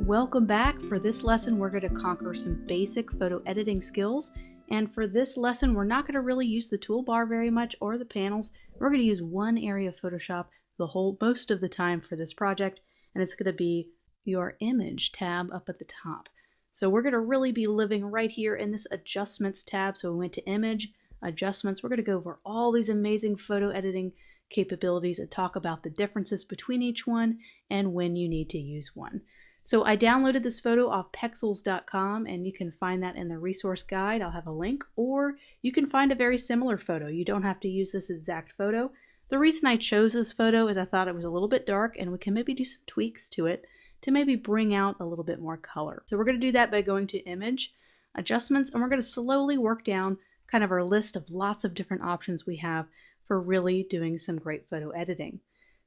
Welcome back. For this lesson, we're going to conquer some basic photo editing skills. And for this lesson, we're not going to really use the toolbar very much or the panels. We're going to use one area of Photoshop most of the time for this project, and it's going to be your image tab up at the top. So we're going to really be living right here in this adjustments tab. So we went to image, adjustments. We're going to go over all these amazing photo editing capabilities and talk about the differences between each one and when you need to use one. So I downloaded this photo off pexels.com, and you can find that in the resource guide. I'll have a link, or you can find a very similar photo. You don't have to use this exact photo. The reason I chose this photo is I thought it was a little bit dark, and we can maybe do some tweaks to it to maybe bring out a little bit more color. So we're going to do that by going to image, adjustments, and we're going to slowly work down kind of our list of lots of different options we have for really doing some great photo editing.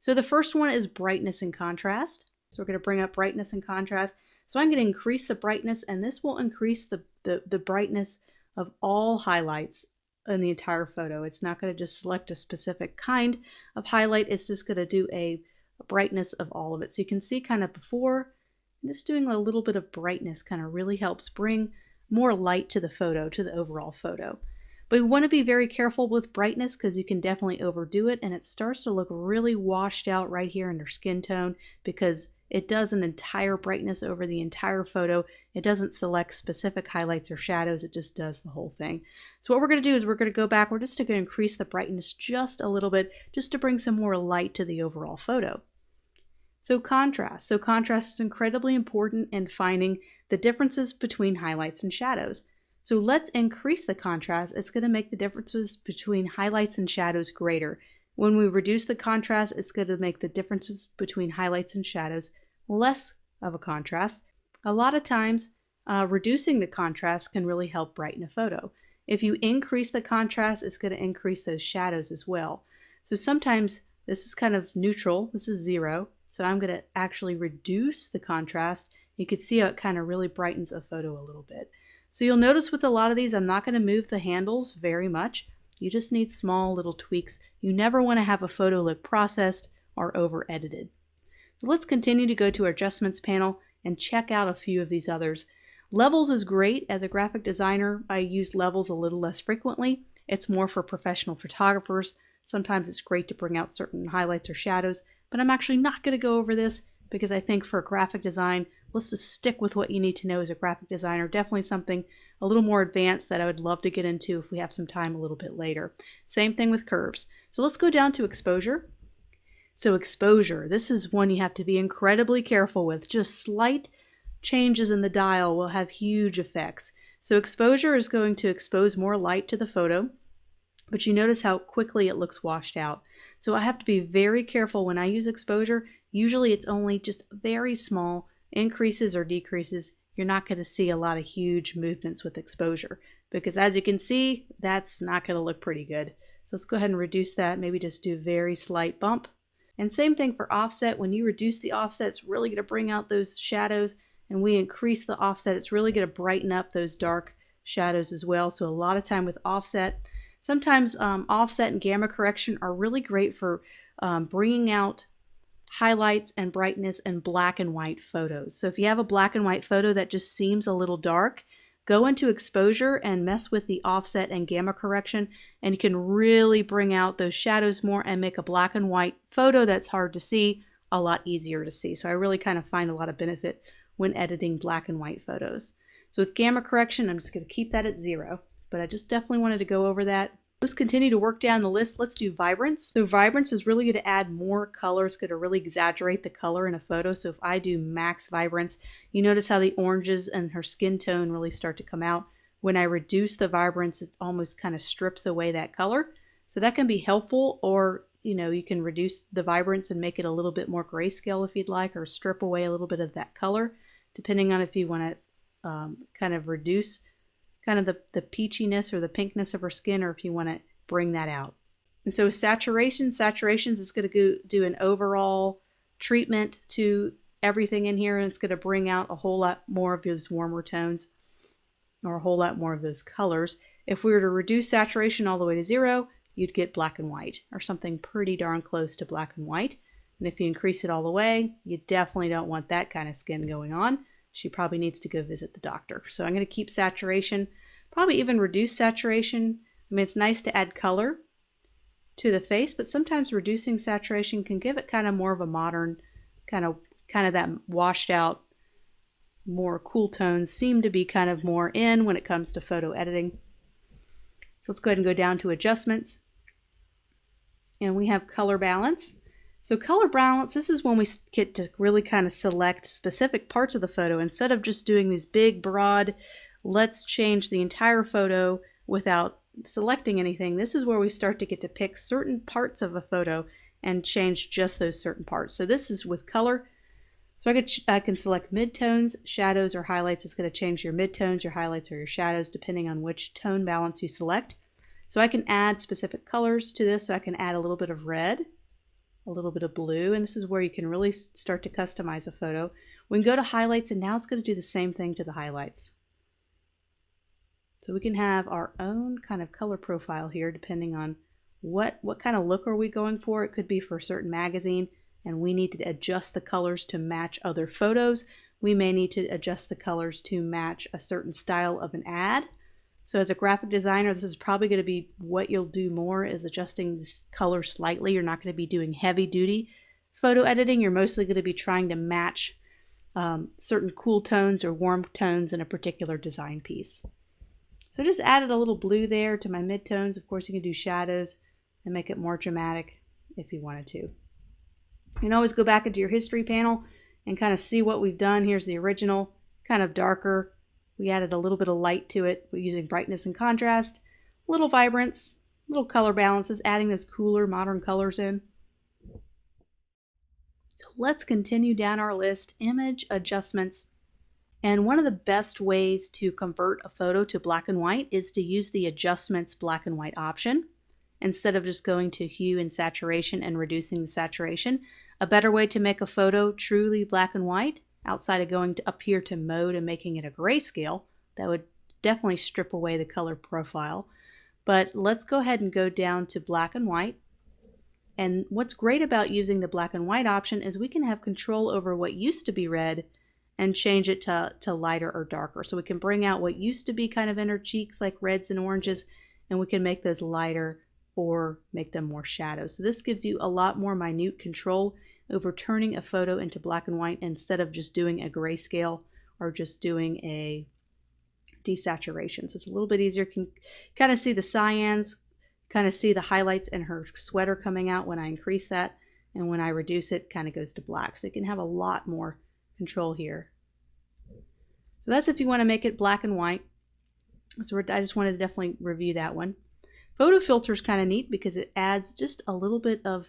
So the first one is brightness and contrast. So we're going to bring up brightness and contrast. So I'm going to increase the brightness, and this will increase the brightness of all highlights in the entire photo. It's not going to just select a specific kind of highlight. It's just going to do a brightness of all of it. So you can see kind of before, just doing a little bit of brightness kind of really helps bring more light to the photo, to the overall photo. But we want to be very careful with brightness because you can definitely overdo it, and it starts to look really washed out right here under skin tone because it does an entire brightness over the entire photo. It doesn't select specific highlights or shadows. It just does the whole thing. So what we're going to do is we're going to go back. We're just going to increase the brightness just a little bit just to bring some more light to the overall photo. So contrast. So contrast is incredibly important in finding the differences between highlights and shadows. So let's increase the contrast. It's going to make the differences between highlights and shadows greater. When we reduce the contrast, it's going to make the differences between highlights and shadows less of a contrast. A lot of times, reducing the contrast can really help brighten a photo. If you increase the contrast, it's going to increase those shadows as well. So sometimes this is kind of neutral. This is 0. So I'm going to actually reduce the contrast. You can see how it kind of really brightens a photo a little bit. So you'll notice with a lot of these, I'm not going to move the handles very much. You just need small little tweaks. You never want to have a photo look processed or over edited. So let's continue to go to our adjustments panel and check out a few of these others. Levels is great. As a graphic designer, I use levels a little less frequently. It's more for professional photographers. Sometimes it's great to bring out certain highlights or shadows, but I'm actually not going to go over this because I think for graphic design, let's just stick with what you need to know as a graphic designer. Definitely something a little more advanced that I would love to get into if we have some time a little bit later. Same thing with curves. So let's go down to exposure. So exposure, this is one you have to be incredibly careful with. Just slight changes in the dial will have huge effects. So exposure is going to expose more light to the photo, but you notice how quickly it looks washed out. So I have to be very careful when I use exposure. Usually it's only just very small increases or decreases. You're not going to see a lot of huge movements with exposure because, as you can see, that's not going to look pretty good. So let's go ahead and reduce that. Maybe just do a very slight bump. And same thing for offset. When you reduce the offset, it's really going to bring out those shadows, and we increase the offset, it's really going to brighten up those dark shadows as well. So a lot of time with offset, sometimes offset and gamma correction are really great for bringing out highlights and brightness in black and white photos. So if you have a black and white photo that just seems a little dark, go into exposure and mess with the offset and gamma correction, and you can really bring out those shadows more and make a black and white photo that's hard to see a lot easier to see. So I really kind of find a lot of benefit when editing black and white photos. So with gamma correction, I'm just going to keep that at 0, but I just definitely wanted to go over that. Let's continue to work down the list. Let's do vibrance. So vibrance is really going to add more color. It's going to really exaggerate the color in a photo. So if I do max vibrance, you notice how the oranges and her skin tone really start to come out. When I reduce the vibrance, it almost kind of strips away that color. So that can be helpful, or you can reduce the vibrance and make it a little bit more grayscale if you'd like, or strip away a little bit of that color, depending on if you want to kind of reduce kind of the peachiness or the pinkness of her skin, or if you want to bring that out. And so saturations is going to do an overall treatment to everything in here, and it's going to bring out a whole lot more of those warmer tones or a whole lot more of those colors. If we were to reduce saturation all the way to 0, you'd get black and white or something pretty darn close to black and white. And if you increase it all the way, you definitely don't want that kind of skin going on. She probably needs to go visit the doctor. So I'm going to keep saturation, probably even reduce saturation. I mean, it's nice to add color to the face, but sometimes reducing saturation can give it kind of more of a modern, kind of that washed out, more cool tones seem to be kind of more in when it comes to photo editing. So let's go ahead and go down to adjustments. And we have color balance. So color balance, this is when we get to really kind of select specific parts of the photo instead of just doing these big, broad, let's change the entire photo without selecting anything. This is where we start to get to pick certain parts of a photo and change just those certain parts. So this is with color. So I can select midtones, shadows, or highlights. It's going to change your midtones, your highlights, or your shadows depending on which tone balance you select. So I can add specific colors to this. So I can add a little bit of red, a little bit of blue, and this is where you can really start to customize a photo. We can go to highlights, and now it's going to do the same thing to the highlights. So we can have our own kind of color profile here depending on what kind of look are we going for. It could be for a certain magazine, and we need to adjust the colors to match other photos. We may need to adjust the colors to match a certain style of an ad. So as a graphic designer, this is probably going to be what you'll do more, is adjusting this color slightly. You're not going to be doing heavy duty photo editing. You're mostly going to be trying to match certain cool tones or warm tones in a particular design piece. So I just added a little blue there to my midtones. Of course, you can do shadows and make it more dramatic if you wanted to. You can always go back into your history panel and kind of see what we've done. Here's the original, kind of darker. We added a little bit of light to it using brightness and contrast, a little vibrance, little color balances, adding those cooler modern colors in. So let's continue down our list, image adjustments. And one of the best ways to convert a photo to black and white is to use the adjustments black and white option instead of just going to hue and saturation and reducing the saturation. A better way to make a photo truly black and white, outside of going up here to mode and making it a grayscale, that would definitely strip away the color profile. But let's go ahead and go down to black and white. And what's great about using the black and white option is we can have control over what used to be red and change it to lighter or darker. So we can bring out what used to be kind of inner cheeks like reds and oranges, and we can make those lighter or make them more shadows. So this gives you a lot more minute control over turning a photo into black and white instead of just doing a grayscale or just doing a desaturation. So it's a little bit easier. You can kind of see the cyans, kind of see the highlights in her sweater coming out when I increase that, and when I reduce it, kind of goes to black. So you can have a lot more control here. So that's if you want to make it black and white. So I just wanted to definitely review that one. Photo filter is kind of neat because it adds just a little bit of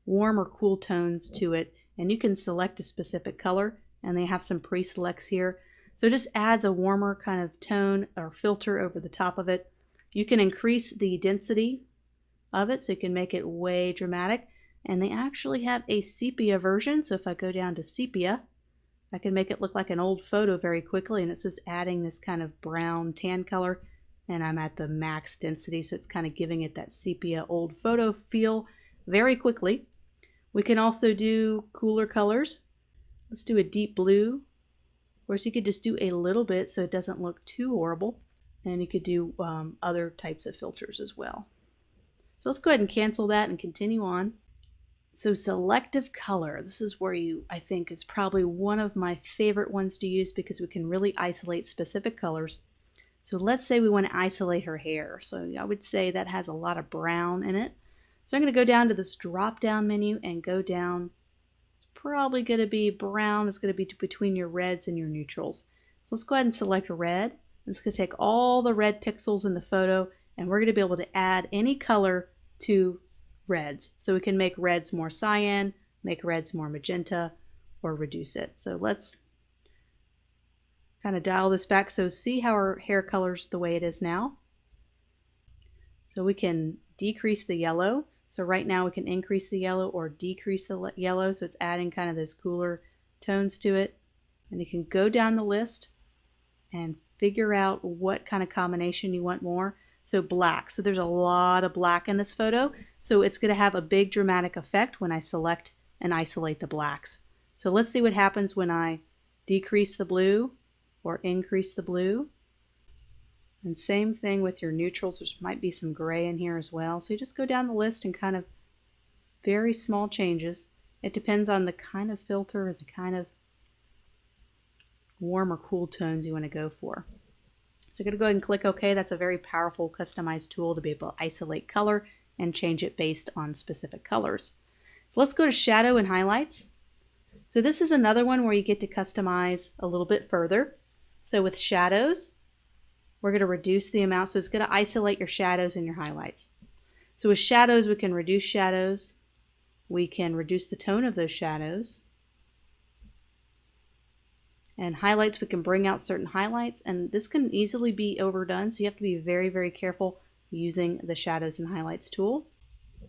warm or cool tones to it, and you can select a specific color, and they have some pre-selects here. So it just adds a warmer kind of tone or filter over the top of it. You can increase the density of it, so you can make it way dramatic, and they actually have a sepia version. So if I go down to sepia, I can make it look like an old photo very quickly, and it's just adding this kind of brown tan color, and I'm at the max density, so it's kind of giving it that sepia old photo feel very quickly. We can also do cooler colors. Let's do a deep blue. Of course, you could just do a little bit so it doesn't look too horrible, and you could do other types of filters as well. So let's go ahead and cancel that and continue on. So selective color, this is where I think is probably one of my favorite ones to use because we can really isolate specific colors. So let's say we want to isolate her hair. So I would say that has a lot of brown in it. So I'm going to go down to this drop down menu and go down. It's probably going to be brown. It's going to be between your reds and your neutrals. So let's go ahead and select red. It's going to take all the red pixels in the photo, and we're going to be able to add any color to reds. So we can make reds more cyan, make reds more magenta, or reduce it. So let's kind of dial this back. So see how our hair color's the way it is now. So we can decrease the yellow. So right now we can increase the yellow or decrease the yellow. So it's adding kind of those cooler tones to it. And you can go down the list and figure out what kind of combination you want more. So black. So there's a lot of black in this photo. So it's going to have a big dramatic effect when I select and isolate the blacks. So let's see what happens when I decrease the blue or increase the blue. And same thing with your neutrals. There might be some gray in here as well. So you just go down the list and kind of very small changes. It depends on the kind of filter, the kind of warm or cool tones you want to go for. So you're going to go ahead and click OK. That's a very powerful customized tool to be able to isolate color and change it based on specific colors. So let's go to shadow and highlights. So this is another one where you get to customize a little bit further. So with shadows, we're going to reduce the amount. So it's going to isolate your shadows and your highlights. So with shadows, we can reduce shadows. We can reduce the tone of those shadows. And highlights, we can bring out certain highlights, and this can easily be overdone, so you have to be very, very careful using the shadows and highlights tool.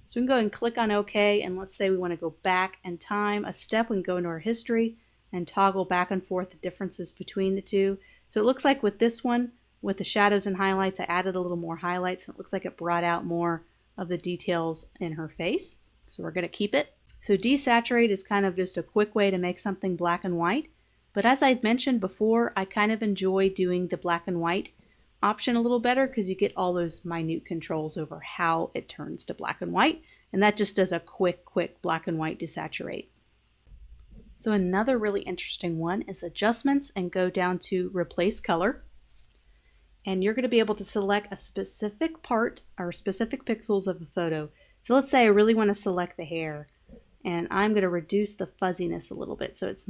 So we can go and click on OK, and let's say we want to go back in time a step. We can go into our history and toggle back and forth the differences between the two. So it looks like with this one, with the shadows and highlights, I added a little more highlights, and it looks like it brought out more of the details in her face. So we're going to keep it. So desaturate is kind of just a quick way to make something black and white. But as I've mentioned before, I kind of enjoy doing the black and white option a little better because you get all those minute controls over how it turns to black and white. And that just does a quick black and white desaturate. So another really interesting one is adjustments, and go down to replace color. And you're going to be able to select a specific part or specific pixels of a photo. So let's say I really want to select the hair, and I'm going to reduce the fuzziness a little bit so it's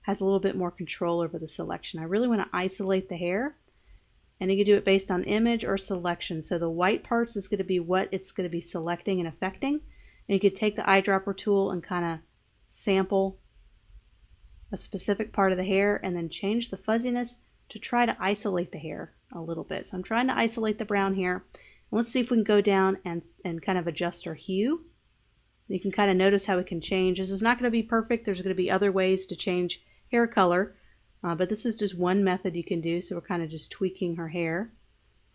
has a little bit more control over the selection. I really want to isolate the hair, and you can do it based on image or selection. So the white parts is going to be what it's going to be selecting and affecting. And you could take the eyedropper tool and kind of sample a specific part of the hair and then change the fuzziness to try to isolate the hair a little bit. So I'm trying to isolate the brown hair. Let's see if we can go down and kind of adjust our hue. You can kind of notice how we can change. This is not going to be perfect. There's going to be other ways to change hair color, but this is just one method you can do. So we're kind of just tweaking her hair.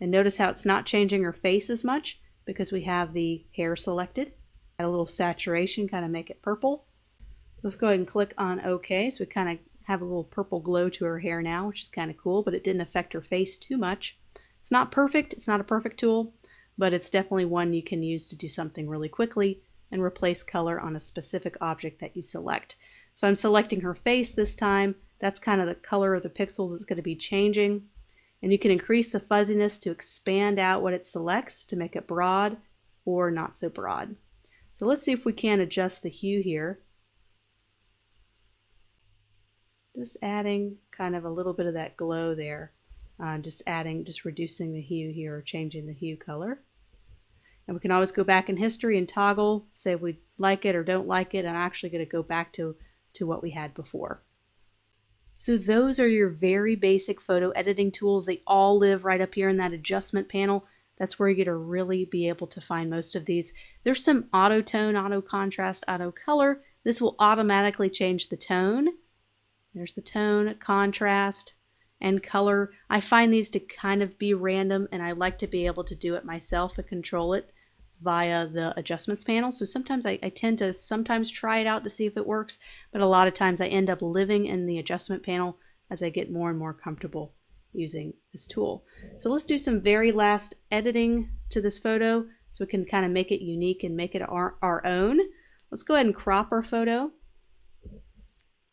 And notice how it's not changing her face as much because we have the hair selected. Add a little saturation, kind of make it purple. So let's go ahead and click on OK. So we kind of have a little purple glow to her hair now, which is kind of cool, but it didn't affect her face too much. It's not perfect. It's not a perfect tool, but it's definitely one you can use to do something really quickly and replace color on a specific object that you select. So I'm selecting her face this time. That's kind of the color of the pixels it's going to be changing. And you can increase the fuzziness to expand out what it selects to make it broad or not so broad. So let's see if we can adjust the hue here. Just adding kind of a little bit of that glow there. Just reducing the hue here or changing the hue color. And we can always go back in history and toggle, say if we like it or don't like it, and I'm actually going to go back to what we had before. So those are your very basic photo editing tools. They all live right up here in that adjustment panel. That's where you're going to really be able to find most of these. There's some auto tone, auto contrast, auto color. This will automatically change the tone. There's the tone, contrast, and color. I find these to kind of be random, and I like to be able to do it myself and control it via the adjustments panel. So sometimes I tend to sometimes try it out to see if it works, but a lot of times I end up living in the adjustment panel as I get more and more comfortable using this tool. So let's do some very last editing to this photo so we can kind of make it unique and make it our own. Let's go ahead and crop our photo.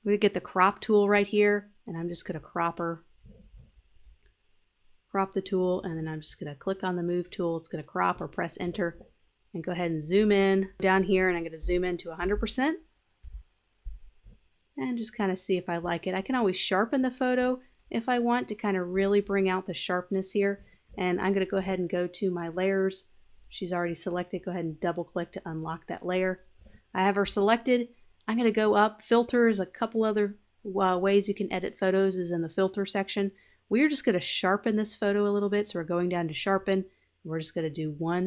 We're going to get the crop tool right here, and I'm just going to crop her. Crop the tool, and then I'm just going to click on the move tool. It's going to crop or press enter and go ahead and zoom in down here, and I'm going to zoom in to 100% and just kind of see if I like it. I can always sharpen the photo if I want to kind of really bring out the sharpness here, and I'm going to go ahead and go to my layers. She's already selected. Go ahead and double click to unlock that layer. I have her selected. I'm going to go up. Filters, a couple other ways you can edit photos is in the filter section. We're just going to sharpen this photo a little bit. So we're going down to sharpen. We're just going to do one.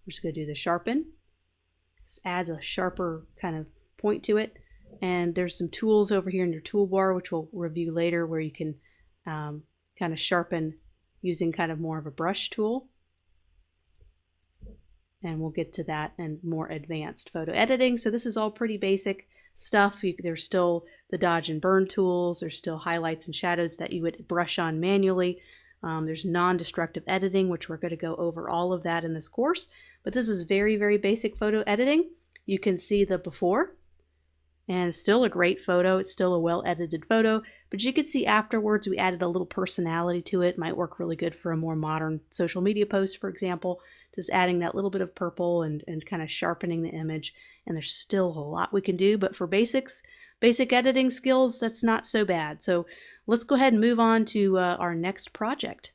We're just going to do the sharpen. This adds a sharper kind of point to it. And there's some tools over here in your toolbar, which we'll review later, where you can kind of sharpen using kind of more of a brush tool. and we'll get to that and more advanced photo editing. So this is all pretty basic stuff. There's still the dodge and burn tools. There's still highlights and shadows that you would brush on manually. There's non-destructive editing, which we're going to go over all of that in this course. But this is very, very basic photo editing. You can see the before, and it's still a great photo. It's still a well-edited photo, but you can see afterwards we added a little personality to it. Might work really good for a more modern social media post, for example, just adding that little bit of purple and kind of sharpening the image. And there's still a lot we can do, but for basic editing skills, that's not so bad. So let's go ahead and move on to our next project.